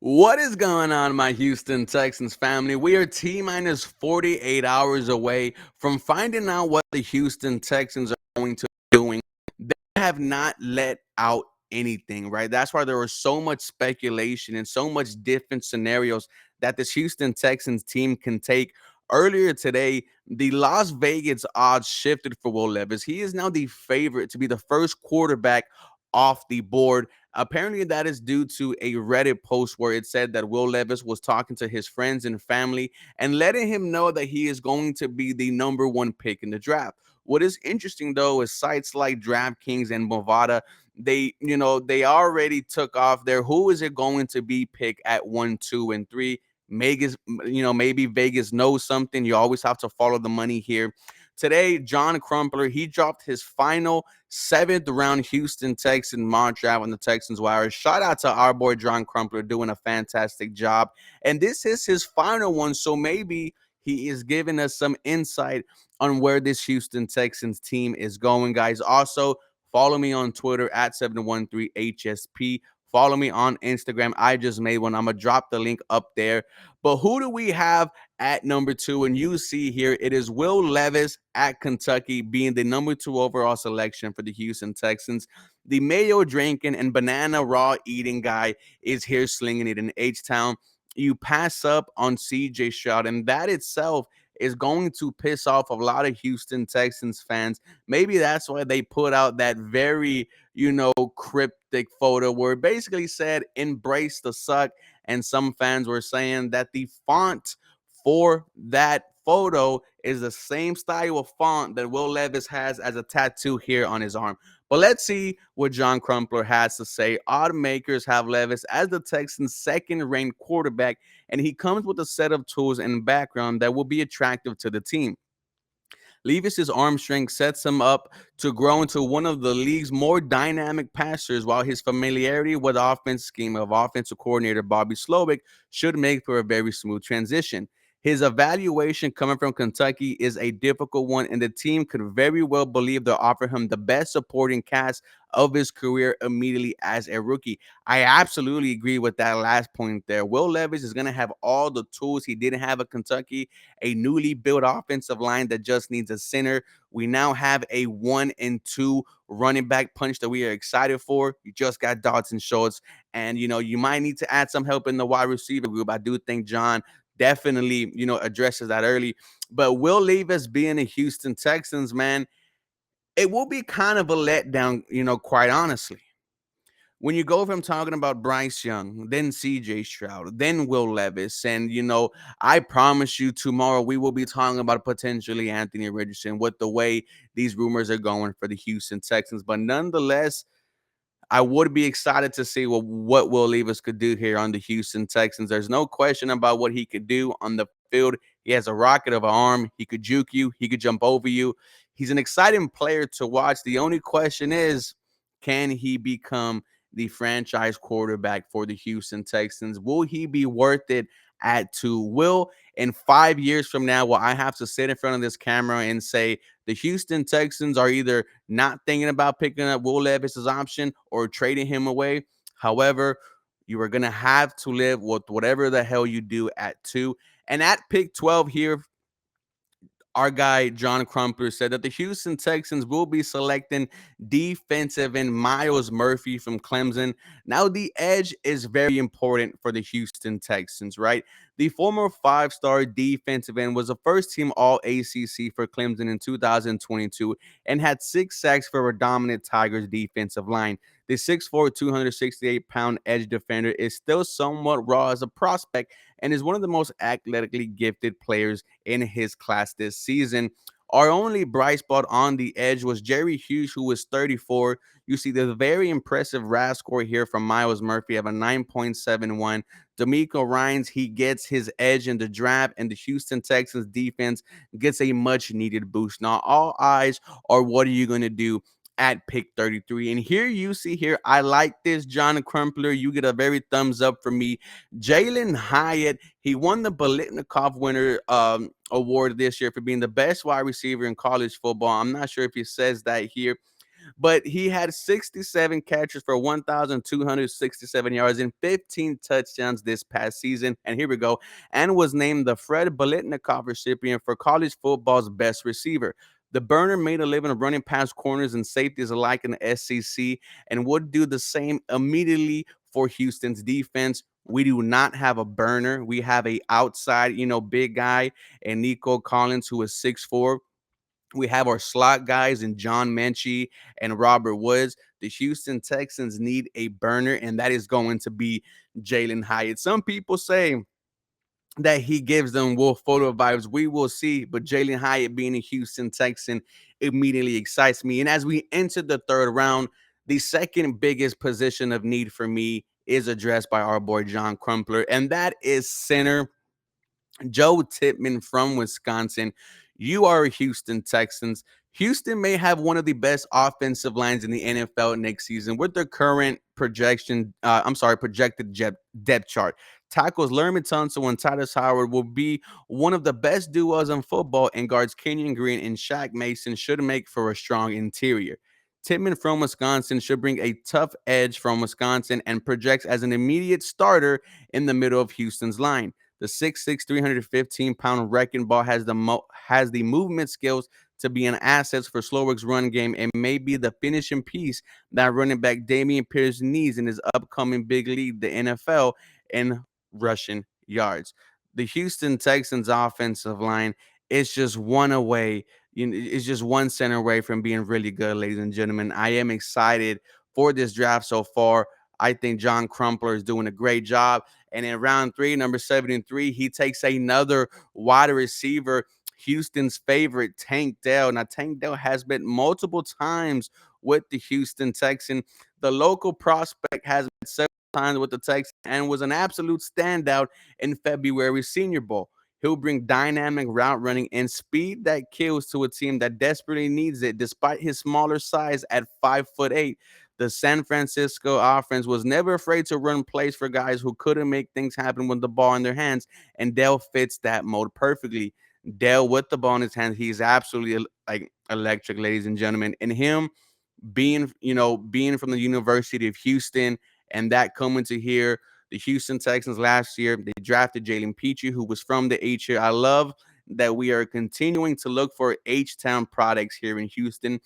What is going on, my Houston Texans family? We are T minus 48 hours away from finding out what the Houston Texans are going to be doing. They have not let out anything, right? That's why there was so much speculation and so much different scenarios that this Houston Texans team can take. Earlier today, the Las Vegas odds shifted for Will Levis. He is now the favorite to be the first quarterback off the board. Apparently, that is due to a Reddit post where it said that Will Levis was talking to his friends and family and letting him know that he is going to be the number one pick in the draft. What is interesting though is sites like DraftKings and Bovada, they already took off there. Who is it going to be picked at 1, 2, and 3? Vegas, maybe Vegas knows something. You always have to follow the money here. Today, John Crumpler, he dropped his final seventh round Houston Texan mock draft on the Texans Wire. Shout out to our boy John Crumpler doing a fantastic job. And this is his final one. So maybe he is giving us some insight on where this Houston Texans team is going, guys. Also, follow me on Twitter at 713HSP. Follow me on Instagram. I just made one. I'm going to drop the link up there. But who do we have at number 2? And you see here, it is Will Levis at Kentucky being the number 2 overall selection for the Houston Texans. The mayo drinking and banana raw eating guy is here slinging it in H-Town. You pass up on CJ Stroud, and that itself is going to piss off a lot of Houston Texans fans. Maybe that's why they put out that very, cryptic photo where it basically said, embrace the suck. And some fans were saying that the font for that photo is the same style of font that Will Levis has as a tattoo here on his arm. But let's see what John Crumpler has to say. Odd makers have Levis as the Texans' second-ranked quarterback, and he comes with a set of tools and background that will be attractive to the team. Levis's arm strength sets him up to grow into one of the league's more dynamic passers, while his familiarity with the offense scheme of offensive coordinator Bobby Slowick should make for a very smooth transition. His evaluation coming from Kentucky is a difficult one, and the team could very well believe they'll offer him the best supporting cast of his career immediately as a rookie. I absolutely agree with that last point there. Will Levis is going to have all the tools he didn't have at Kentucky, a newly built offensive line that just needs a center. We now have a 1 and 2 running back punch that we are excited for. You just got Dodson Schultz, and you might need to add some help in the wide receiver group. I do think John definitely, addresses that early. But Will Levis being a Houston Texans, man, it will be kind of a letdown, quite honestly. When you go from talking about Bryce Young, then CJ Stroud, then Will Levis, and I promise you tomorrow we will be talking about potentially Anthony Richardson with the way these rumors are going for the Houston Texans. But nonetheless, I would be excited to see what Will Levis could do here on the Houston Texans. There's no question about what he could do on the field. He has a rocket of an arm. He could juke you. He could jump over you. He's an exciting player to watch. The only question is, can he become the franchise quarterback for the Houston Texans? Will he be worth it at 2? Will, in 5 years from now, will I have to sit in front of this camera and say the Houston Texans are either not thinking about picking up Will Levis's option or trading him away? However, you are going to have to live with whatever the hell you do at 2. And at pick 12 here, our guy John Crumpler said that the Houston Texans will be selecting defensive end Miles Murphy from Clemson. Now, the edge is very important for the Houston Texans, right? The former 5-star defensive end was a first-team All-ACC for Clemson in 2022 and had 6 sacks for a dominant Tigers defensive line. The 6'4", 268-pound edge defender is still somewhat raw as a prospect and is one of the most athletically gifted players in his class this season. Our only bright spot on the edge was Jerry Hughes, who was 34. You see the very impressive RAS score here from Miles Murphy of a 9.71. D'Amico Ryans, he gets his edge in the draft, and the Houston Texans defense gets a much-needed boost. Now, all eyes are what are you going to do at pick 33. And here you see here, I like this, John Crumpler. You get a very thumbs up from me. Jalen Hyatt, he won the Bolitnikov winner award this year for being the best wide receiver in college football. I'm not sure if he says that here, but he had 67 catches for 1,267 yards and 15 touchdowns this past season. And here we go. And was named the Fred Biletnikoff recipient for college football's best receiver. The burner made a living running past corners and safeties alike in the SEC and would do the same immediately for Houston's defense. We do not have a burner. We have a outside, big guy, and Nico Collins, who is 6'4". We have our slot guys in John Menchie and Robert Woods. The Houston Texans need a burner, and that is going to be Jalen Hyatt. Some people say that he gives them Wolf Photo vibes. We will see, but Jalen Hyatt being a Houston Texan immediately excites me. And as we enter the third round, the second biggest position of need for me is addressed by our boy John Crumpler, and that is center. Joe Tippmann from Wisconsin. You are a Houston Texans. Houston may have one of the best offensive lines in the NFL next season with their current projected depth chart. Tackles Lerman Tunsil and Titus Howard will be one of the best duos in football, and guards Kenyon Green and Shaq Mason should make for a strong interior. Tippmann from Wisconsin should bring a tough edge from Wisconsin and projects as an immediate starter in the middle of Houston's line. The 6'6", 315-pound wrecking ball has the movement skills to be an asset for Slowick's run game and may be the finishing piece that running back Damian Pierce needs in his upcoming big league, the NFL, in rushing yards. The Houston Texans offensive line is just one away. It's just one center away from being really good, ladies and gentlemen. I am excited for this draft so far. I think John Crumpler is doing a great job. And in round 3, number 73, he takes another wide receiver, Houston's favorite, Tank Dell. Now, Tank Dell has met multiple times with the Houston Texans. The local prospect has met several times with the Texans and was an absolute standout in February's Senior Bowl. He'll bring dynamic route running and speed that kills to a team that desperately needs it, despite his smaller size at 5'8". The San Francisco offense was never afraid to run plays for guys who couldn't make things happen with the ball in their hands, and Dell fits that mode perfectly. Dell with the ball in his hands, he's absolutely like electric, ladies and gentlemen. And him being from the University of Houston and that coming to here, the Houston Texans last year, they drafted Jalen Peachy, who was from the H here. I love that we are continuing to look for H-Town products here in Houston.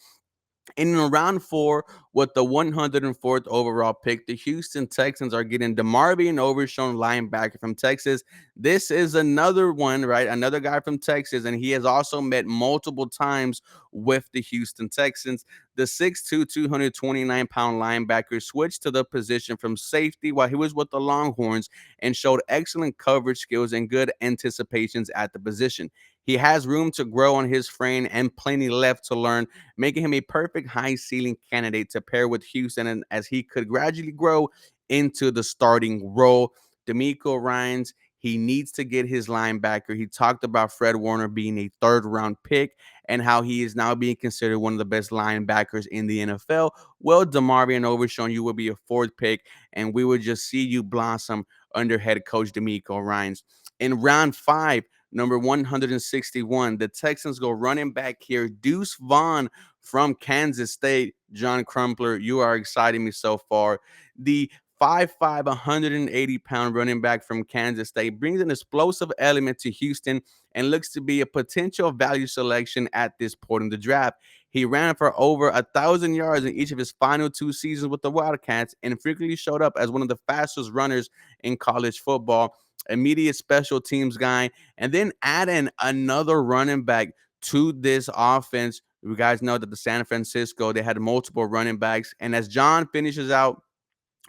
And in round 4, with the 104th overall pick, the Houston Texans are getting DeMarvion Overshown, linebacker from Texas. This is another one, right? Another guy from Texas, and he has also met multiple times with the Houston Texans. The 6'2", 229-pound linebacker switched to the position from safety while he was with the Longhorns and showed excellent coverage skills and good anticipations at the position. He has room to grow on his frame and plenty left to learn, making him a perfect high ceiling candidate to pair with Houston, and as he could gradually grow into the starting role. D'Amico Ryans, he needs to get his linebacker. He talked about Fred Warner being a third-round pick and how he is now being considered one of the best linebackers in the NFL. Well, DeMarvion Overshown, you will be a fourth pick, and we will just see you blossom under head coach D'Amico Ryans. In round 5, number 161, the Texans go running back here, Deuce Vaughn from Kansas State. John Crumpler, you are exciting me so far. The 5'5", 180-pound running back from Kansas State brings an explosive element to Houston and looks to be a potential value selection at this point in the draft. He ran for over 1,000 yards in each of his final 2 seasons with the Wildcats and frequently showed up as one of the fastest runners in college football. Immediate special teams guy, and then add in another running back to this offense. You guys know that the San Francisco, they had multiple running backs, and as John finishes out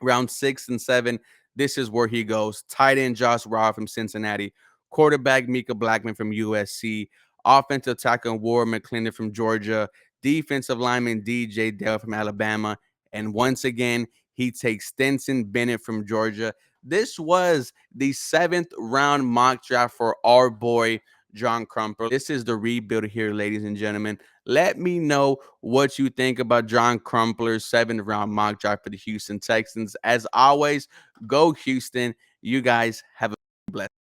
round 6 and 7, this is where he goes. Tight end Josh Robb from Cincinnati, quarterback Mika Blackman from USC, offensive tackle Ward McClendon from Georgia, defensive lineman DJ Dale from Alabama, and once again, he takes Stetson Bennett from Georgia. This was the 7th round mock draft for our boy John Crumpler. This is the rebuild here, ladies and gentlemen. Let me know what you think about John Crumpler's 7th round mock draft for the Houston Texans. As always, go Houston. You guys have a blessed